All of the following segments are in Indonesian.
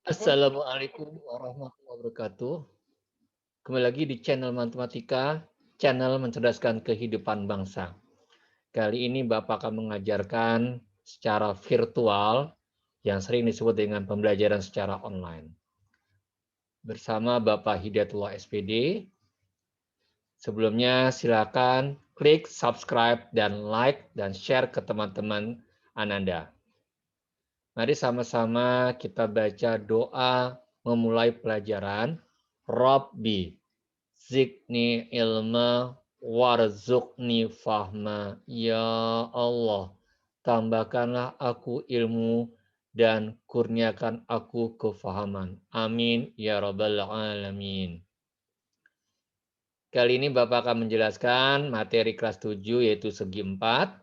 Assalamualaikum warahmatullahi wabarakatuh. Kembali lagi di channel Matematika, channel mencerdaskan kehidupan bangsa. Kali ini Bapak akan mengajarkan secara virtual yang sering disebut dengan pembelajaran secara online. Bersama Bapak Hidayatullah SPD. Sebelumnya silakan klik subscribe dan like dan share ke teman-teman Ananda. Mari sama-sama kita baca doa memulai pelajaran. Rabbi zidni ilma warzuqni fahma. Ya Allah, tambahkanlah aku ilmu dan kurniakan aku kefahaman. Amin ya rabbal alamin. Kali ini Bapak akan menjelaskan materi kelas 7 yaitu segi 4.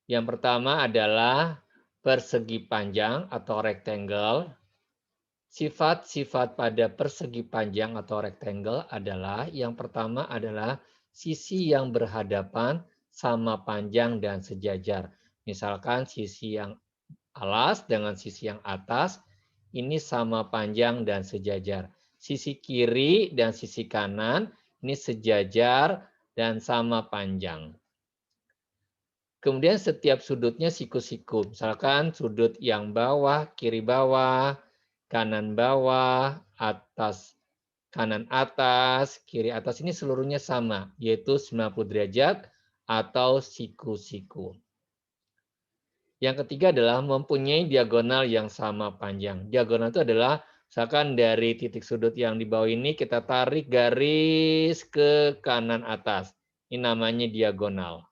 Yang pertama adalah persegi panjang atau rectangle. Sifat-sifat pada persegi panjang atau rectangle adalah yang pertama adalah sisi yang berhadapan sama panjang dan sejajar. Misalkan sisi yang alas dengan sisi yang atas ini sama panjang dan sejajar. Sisi kiri dan sisi kanan ini sejajar dan sama panjang. Kemudian setiap sudutnya siku-siku. Misalkan sudut yang bawah, kiri bawah, kanan bawah, atas kanan atas, kiri atas ini seluruhnya sama, yaitu 90 derajat atau siku-siku. Yang ketiga adalah mempunyai diagonal yang sama panjang. Diagonal itu adalah misalkan dari titik sudut yang di bawah ini kita tarik garis ke kanan atas. Ini namanya diagonal.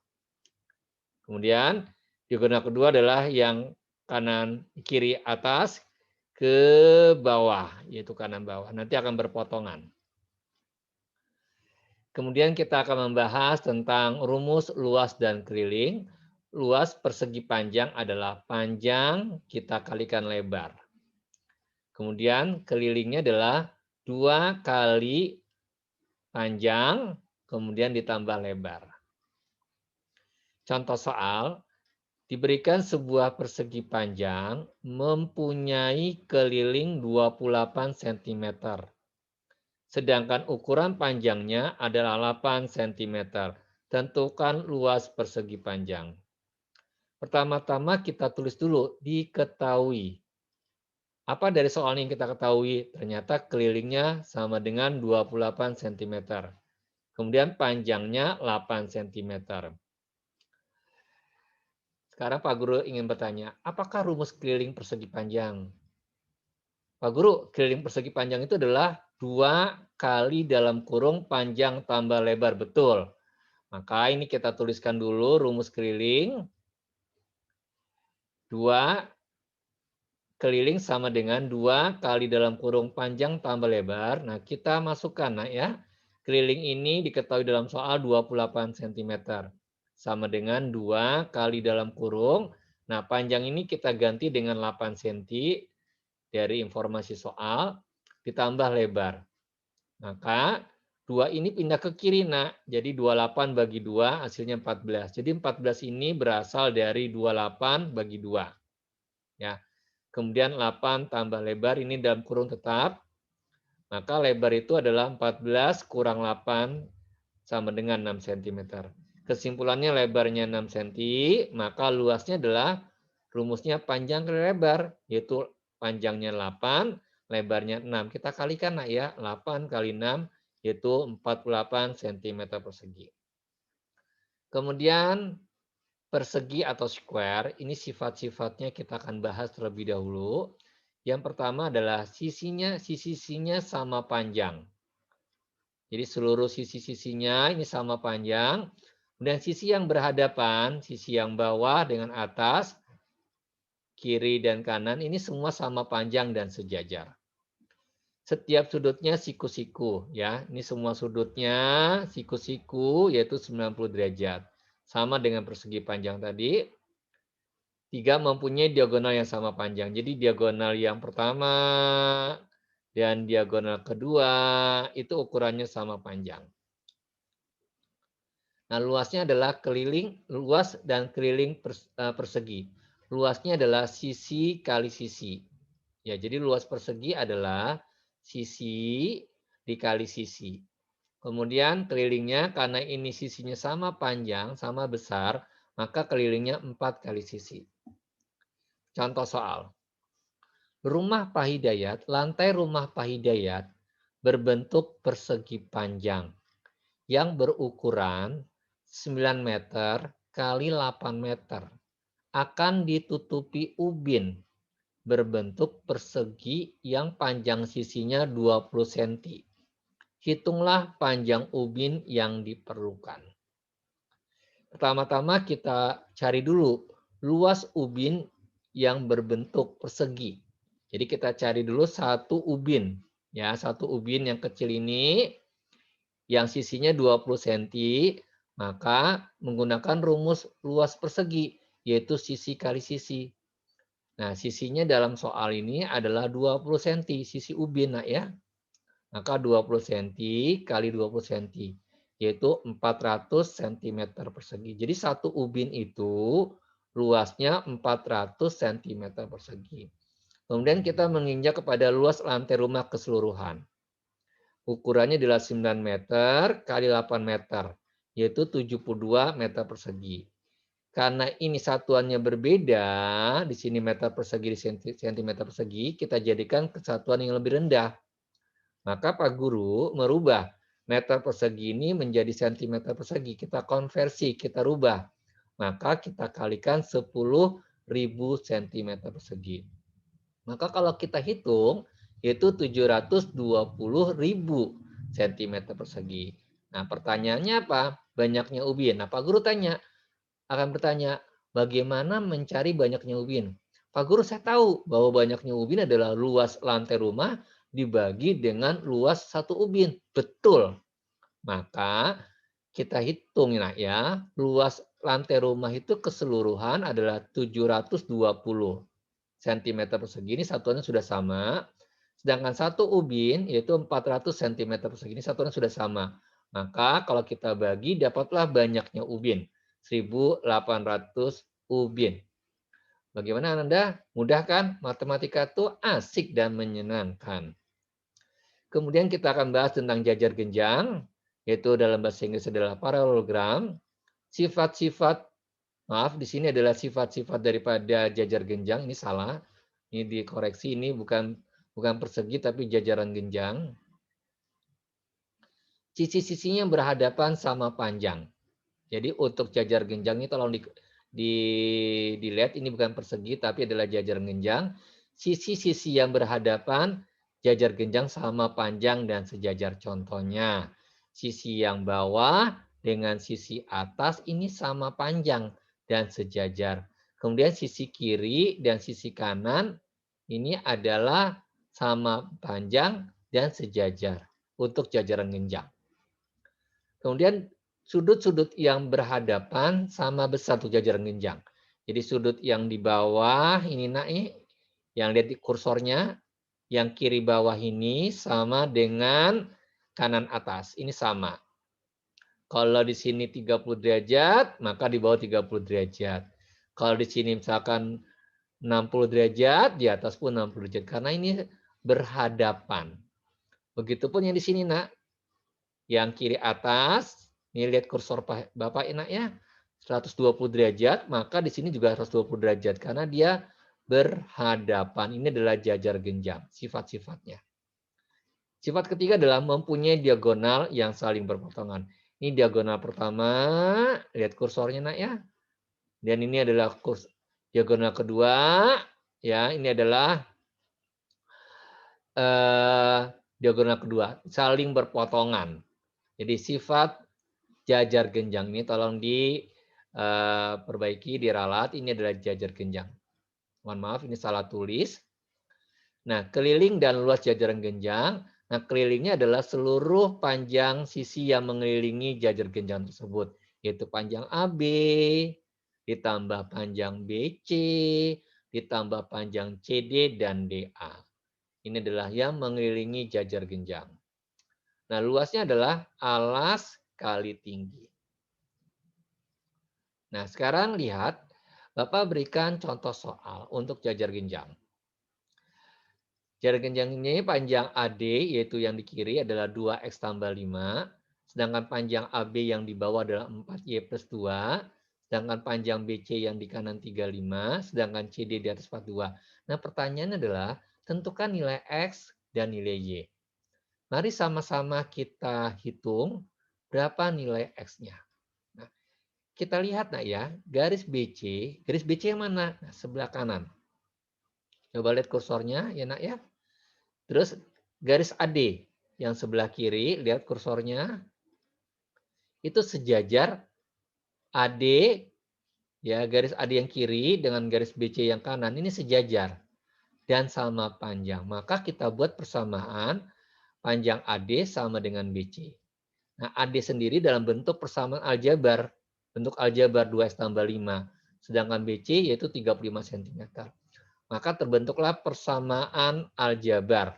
Kemudian diagonal kedua adalah yang kanan kiri atas ke bawah, yaitu kanan bawah. Nanti akan berpotongan. Kemudian kita akan membahas tentang rumus luas dan keliling. Luas persegi panjang adalah panjang kita kalikan lebar. Kemudian kelilingnya adalah 2 kali panjang, kemudian ditambah lebar. Contoh soal, diberikan sebuah persegi panjang mempunyai keliling 28 cm. Sedangkan ukuran panjangnya adalah 8 cm. Tentukan luas persegi panjang. Pertama-tama kita tulis dulu diketahui. Apa dari soal ini yang kita ketahui? Ternyata kelilingnya sama dengan 28 cm. Kemudian panjangnya 8 cm. Sekarang Pak Guru ingin bertanya, apakah rumus keliling persegi panjang? Pak Guru, keliling persegi panjang itu adalah 2 kali dalam kurung panjang tambah lebar. Betul. Maka ini kita tuliskan dulu rumus keliling. 2 keliling sama dengan 2 kali dalam kurung panjang tambah lebar. Nah, kita masukkan nah ya. Keliling ini diketahui dalam soal 28 cm. Sama dengan 2 kali dalam kurung. Nah, panjang ini kita ganti dengan 8 cm dari informasi soal, ditambah lebar. Maka 2 ini pindah ke kiri, nak. Jadi 28 bagi 2 hasilnya 14. Jadi 14 ini berasal dari 28 bagi 2. Ya. Kemudian 8 tambah lebar ini dalam kurung tetap. Maka lebar itu adalah 14 kurang 8 sama dengan 6 cm. Kesimpulannya lebarnya 6 cm, maka luasnya adalah rumusnya panjang kali lebar, yaitu panjangnya 8, lebarnya 6. Kita kalikan nak ya, 8 kali 6 yaitu 48 cm persegi. Kemudian persegi atau square, ini sifat-sifatnya kita akan bahas terlebih dahulu. Yang pertama adalah sisi-sisinya sama panjang. Jadi seluruh sisi-sisinya ini sama panjang. Dan sisi yang berhadapan, sisi yang bawah dengan atas, kiri dan kanan, ini semua sama panjang dan sejajar. Setiap sudutnya siku-siku. Ya, ini semua sudutnya siku-siku, yaitu 90 derajat. Sama dengan persegi panjang tadi. 3 mempunyai diagonal yang sama panjang. Jadi diagonal yang pertama dan diagonal kedua itu ukurannya sama panjang. Nah, luasnya adalah keliling, luas dan keliling persegi. luasnya adalah sisi kali sisi. Ya, jadi luas persegi adalah sisi dikali sisi. Kemudian kelilingnya karena ini sisinya sama panjang, sama besar, maka kelilingnya 4 kali sisi. Contoh soal. Lantai rumah Pak Hidayat berbentuk persegi panjang yang berukuran 9 meter kali 8 meter. Akan ditutupi ubin berbentuk persegi yang panjang sisinya 20 cm. Hitunglah panjang ubin yang diperlukan. Pertama-tama kita cari dulu luas ubin yang berbentuk persegi. Jadi kita cari dulu satu ubin. Ya, satu ubin yang kecil ini yang sisinya 20 cm, maka menggunakan rumus luas persegi, yaitu sisi kali sisi. Nah, sisinya dalam soal ini adalah 20 cm, sisi ubin, nak ya. Maka 20 cm kali 20 cm, yaitu 400 cm persegi. Jadi satu ubin itu luasnya 400 cm persegi. Kemudian kita menginjak kepada luas lantai rumah keseluruhan. Ukurannya adalah 9 meter kali 8 meter, yaitu 72 meter persegi. Karena ini satuannya berbeda, di sini meter persegi, di sentimeter persegi, kita jadikan kesatuan yang lebih rendah. Maka Pak Guru merubah meter persegi ini menjadi sentimeter persegi. Kita konversi, kita rubah. Maka kita kalikan 10.000 cm persegi. Maka kalau kita hitung, yaitu 720.000 cm persegi. Nah, pertanyaannya apa? Banyaknya ubin. Nah, Pak Guru akan bertanya, bagaimana mencari banyaknya ubin? Pak Guru, saya tahu bahwa banyaknya ubin adalah luas lantai rumah dibagi dengan luas satu ubin. Betul. Maka kita hitung ya, luas lantai rumah itu keseluruhan adalah 720 cm persegi, ini satuannya sudah sama. Sedangkan satu ubin yaitu 400 cm persegi, ini satuannya sudah sama. Maka kalau kita bagi dapatlah banyaknya ubin, 1.800 ubin. Bagaimana Anda? Mudah kan? Matematika itu asik dan menyenangkan. Kemudian kita akan bahas tentang jajar genjang, yaitu dalam bahasa Inggris adalah parallelogram. Sifat-sifat, maaf di sini adalah sifat-sifat daripada jajar genjang, ini salah. Ini dikoreksi, ini bukan persegi tapi jajaran genjang. Sisi-sisinya berhadapan sama panjang. Jadi untuk jajar genjang ini tolong dilihat, ini bukan persegi tapi adalah jajaran genjang. Sisi-sisi yang berhadapan jajar genjang sama panjang dan sejajar. Contohnya, sisi yang bawah dengan sisi atas ini sama panjang dan sejajar. Kemudian sisi kiri dan sisi kanan ini adalah sama panjang dan sejajar untuk jajaran genjang. Kemudian sudut-sudut yang berhadapan sama besar untuk jajaran genjang. Jadi sudut yang di bawah ini naik, yang lihat di kursornya, yang kiri bawah ini sama dengan kanan atas. Ini sama. Kalau di sini 30 derajat, maka di bawah 30 derajat. Kalau di sini misalkan 60 derajat, di atas pun 60 derajat. Karena ini berhadapan. Begitupun yang di sini, nak. Yang kiri atas, ini lihat kursor Bapak enak ya, 120 derajat, maka di sini juga 120 derajat karena dia berhadapan. Ini adalah jajar genjang, sifat-sifatnya. Sifat ketiga adalah mempunyai diagonal yang saling berpotongan. Ini diagonal pertama, lihat kursornya nak ya. Dan ini adalah diagonal kedua, ya ini adalah diagonal kedua, saling berpotongan. Jadi sifat jajar genjang ini tolong diperbaiki, diralat. Ini adalah jajar genjang. Mohon maaf, ini salah tulis. Nah, keliling dan luas jajaran genjang. Nah, kelilingnya adalah seluruh panjang sisi yang mengelilingi jajar genjang tersebut, yaitu panjang AB, ditambah panjang BC, ditambah panjang CD dan DA. Ini adalah yang mengelilingi jajar genjang. Nah, luasnya adalah alas kali tinggi. Nah, sekarang lihat Bapak berikan contoh soal untuk jajar genjang. Jajar genjang ini panjang AD, yaitu yang di kiri adalah 2X tambah 5, sedangkan panjang AB yang di bawah adalah 4Y plus 2, sedangkan panjang BC yang di kanan 35, sedangkan CD di atas 42. Nah, pertanyaannya adalah, tentukan nilai X dan nilai Y. Mari sama-sama kita hitung berapa nilai X-nya. Nah, kita lihat nak ya, garis BC yang mana? Nah, sebelah kanan. Coba lihat kursornya ya nak ya. Terus garis AD yang sebelah kiri, lihat kursornya. Itu sejajar AD, ya garis AD yang kiri dengan garis BC yang kanan, ini sejajar dan sama panjang. Maka kita buat persamaan panjang AD sama dengan BC. Nah, AD sendiri dalam bentuk persamaan aljabar. Bentuk aljabar 2X tambah 5. Sedangkan BC yaitu 35 cm. Maka terbentuklah persamaan aljabar.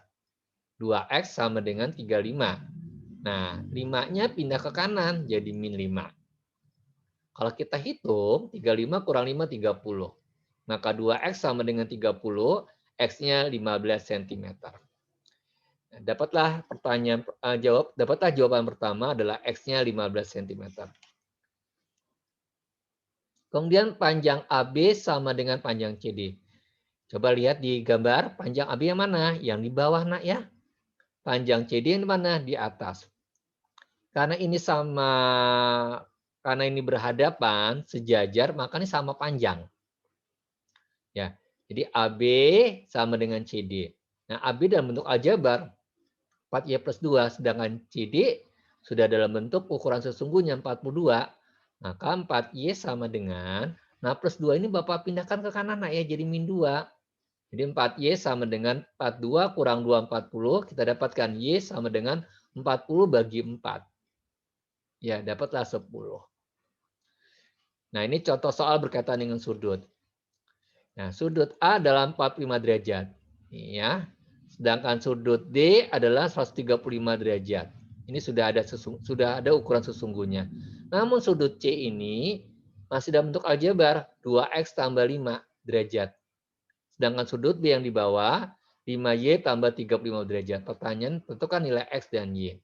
2X sama dengan 35. Nah, 5-nya pindah ke kanan jadi min 5. Kalau kita hitung, 35 kurang 5, 30. Maka 2X sama dengan 30, X-nya 15 cm. Dapatlah jawaban pertama adalah X-nya 15 cm. Kemudian panjang AB sama dengan panjang CD. Coba lihat di gambar, panjang AB yang mana? Yang di bawah nak ya. Panjang CD yang di mana? Di atas. Karena ini berhadapan, sejajar, maka ini sama panjang. Ya. Jadi AB sama dengan CD. Nah, AB dalam bentuk aljabar 4Y plus 2, sedangkan CD sudah dalam bentuk ukuran sesungguhnya 42, maka 4Y sama dengan, nah plus 2 ini Bapak pindahkan ke kanan nah ya, jadi min 2. Jadi 4Y sama dengan 42 kurang 2, 40, kita dapatkan Y sama dengan 40 bagi 4. Ya, dapatlah 10. Nah, ini contoh soal berkaitan dengan sudut. Nah, sudut A adalah 45 derajat. Ya. Sedangkan sudut D adalah 135 derajat. Ini sudah ada ukuran sesungguhnya. Namun sudut C ini masih dalam bentuk aljabar 2X tambah 5 derajat. Sedangkan sudut B yang di bawah 5Y tambah 35 derajat. Pertanyaan tentukan nilai X dan Y.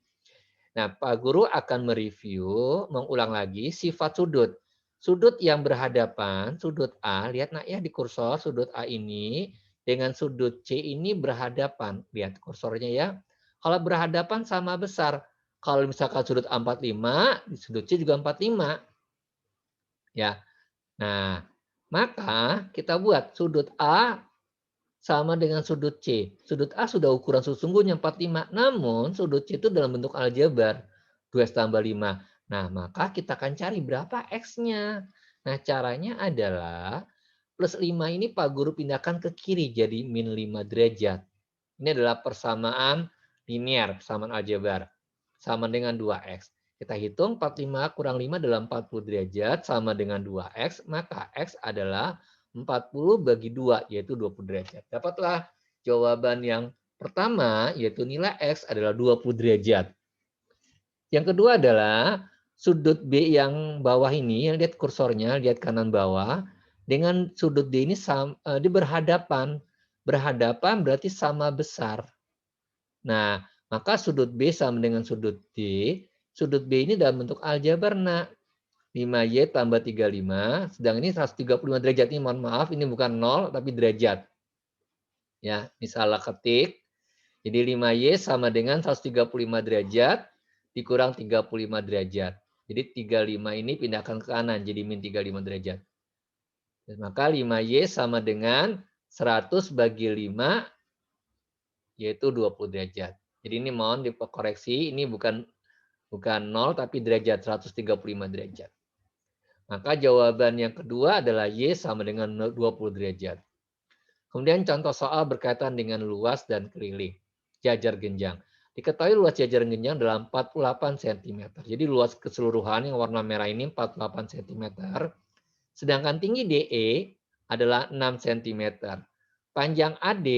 Nah, Pak Guru akan mengulang lagi sifat sudut. Sudut yang berhadapan, sudut A, lihat nak ya di kursor, sudut A ini dengan sudut C ini berhadapan. Lihat kursornya ya. Kalau berhadapan sama besar. Kalau misalkan sudut A 45, di sudut C juga 45. Ya. Nah, maka kita buat sudut A sama dengan sudut C. Sudut A sudah ukuran sesungguhnya 45, namun sudut C itu dalam bentuk aljabar 2X tambah 5. Nah, maka kita akan cari berapa X-nya. Nah, caranya adalah plus 5 ini Pak Guru pindahkan ke kiri jadi min 5 derajat. Ini adalah persamaan linear, persamaan aljabar. Sama dengan 2X. Kita hitung 45 kurang 5 adalah 40 derajat sama dengan 2X, maka X adalah 40 bagi 2, yaitu 20 derajat. Dapatlah jawaban yang pertama, yaitu nilai X adalah 20 derajat. Yang kedua adalah sudut B yang bawah ini, yang lihat kursornya, lihat kanan bawah, dengan sudut D ini berhadapan. Berhadapan berarti sama besar. Nah, maka sudut B sama dengan sudut D. Sudut B ini dalam bentuk aljabar, nak. 5Y tambah 35, sedang ini 135 derajat. Ini mohon maaf, ini bukan 0, tapi derajat. Ya, ini salah ketik. Jadi 5Y sama dengan 135 derajat, dikurang 35 derajat. Jadi 35 ini pindahkan ke kanan, jadi min 35 derajat. Dan maka 5Y sama dengan 100 bagi 5, yaitu 20 derajat. Jadi ini mohon dikoreksi, ini bukan 0, tapi derajat, 135 derajat. Maka jawaban yang kedua adalah Y sama dengan 20 derajat. Kemudian contoh soal berkaitan dengan luas dan keliling. Jajar genjang. Diketahui luas jajar genjang adalah 48 cm. Jadi luas keseluruhan yang warna merah ini 48 cm. Sedangkan tinggi DE adalah 6 cm. Panjang AD,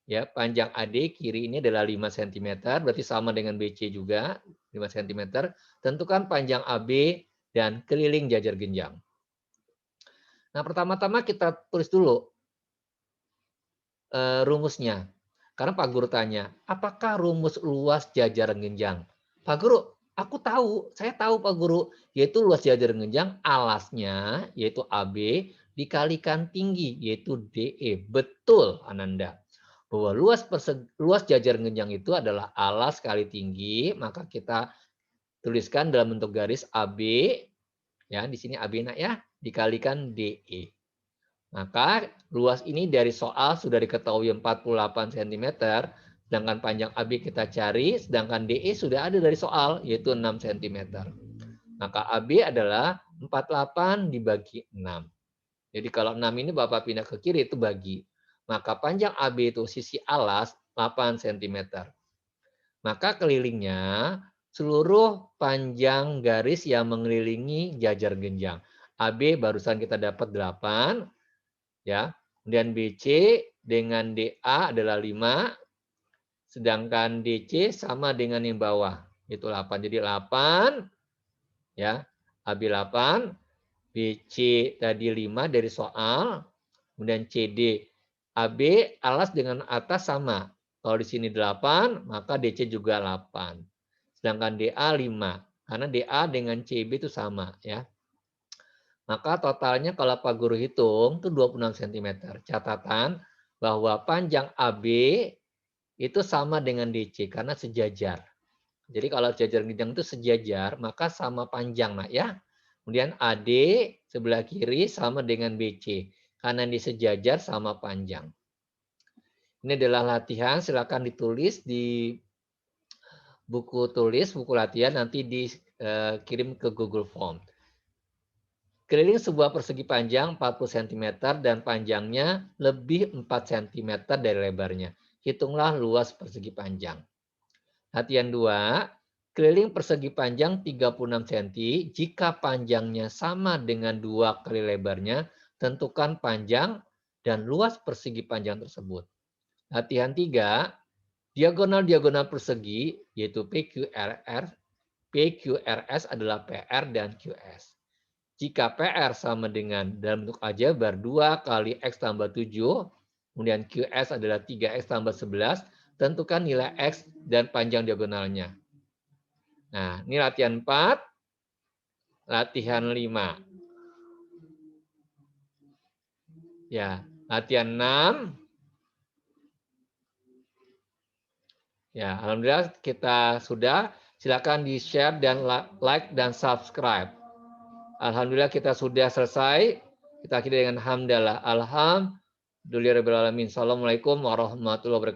ya panjang AD kiri ini adalah 5 cm. Berarti sama dengan BC juga, 5 cm. Tentukan panjang AB dan keliling jajar genjang. Nah, pertama-tama kita tulis dulu rumusnya. Karena Pak Guru tanya, apakah rumus luas jajar genjang? Pak Guru, aku tahu, saya tahu Pak Guru, yaitu luas jajar genjang alasnya, yaitu AB, dikalikan tinggi, yaitu DE. Betul, Ananda. Bahwa luas jajar genjang itu adalah alas kali tinggi, maka kita tuliskan dalam bentuk garis AB, ya di sini AB nak ya, dikalikan DE. Maka luas ini dari soal sudah diketahui 48 cm, sedangkan panjang AB kita cari, sedangkan DE sudah ada dari soal, yaitu 6 cm. Maka AB adalah 48 dibagi 6. Jadi kalau 6 ini Bapak pindah ke kiri itu bagi. Maka panjang AB itu sisi alas 8 cm. Maka kelilingnya seluruh panjang garis yang mengelilingi jajar genjang. AB barusan kita dapat 8, ya. Kemudian BC dengan DA adalah 5, sedangkan DC sama dengan yang bawah, itu 8. Jadi 8, ya. AB 8, BC tadi 5 dari soal, kemudian CD. AB alas dengan atas sama. Kalau di sini 8, maka DC juga 8. Sedangkan DA 5, karena DA dengan CB itu sama, ya. Maka totalnya kalau Pak Guru hitung itu 26 cm. Catatan bahwa panjang AB itu sama dengan DC karena sejajar. Jadi kalau jajar genjang itu sejajar, maka sama panjang, Nak ya. Kemudian AD sebelah kiri sama dengan BC karena ini sejajar sama panjang. Ini adalah latihan, silakan ditulis di buku tulis, buku latihan nanti dikirim ke Google Form. Keliling sebuah persegi panjang 40 cm dan panjangnya lebih 4 cm dari lebarnya. Hitunglah luas persegi panjang. Latihan 2. Keliling persegi panjang 36 cm. Jika panjangnya sama dengan 2 kali lebarnya, tentukan panjang dan luas persegi panjang tersebut. Latihan 3. Diagonal-diagonal persegi, yaitu PQRS adalah PR dan QS. Jika PR sama dengan dalam bentuk aljabar 2 kali X tambah 7, kemudian QS adalah 3X tambah 11, tentukan nilai X dan panjang diagonalnya. Nah, ini latihan 4, latihan 5. Ya, latihan 6. Ya, alhamdulillah kita sudah. Silakan di-share dan like dan subscribe. Alhamdulillah kita sudah selesai. Kita akhiri dengan hamdalah. Alhamdulillahirabbil alamin. Assalamualaikum warahmatullahi wabarakatuh.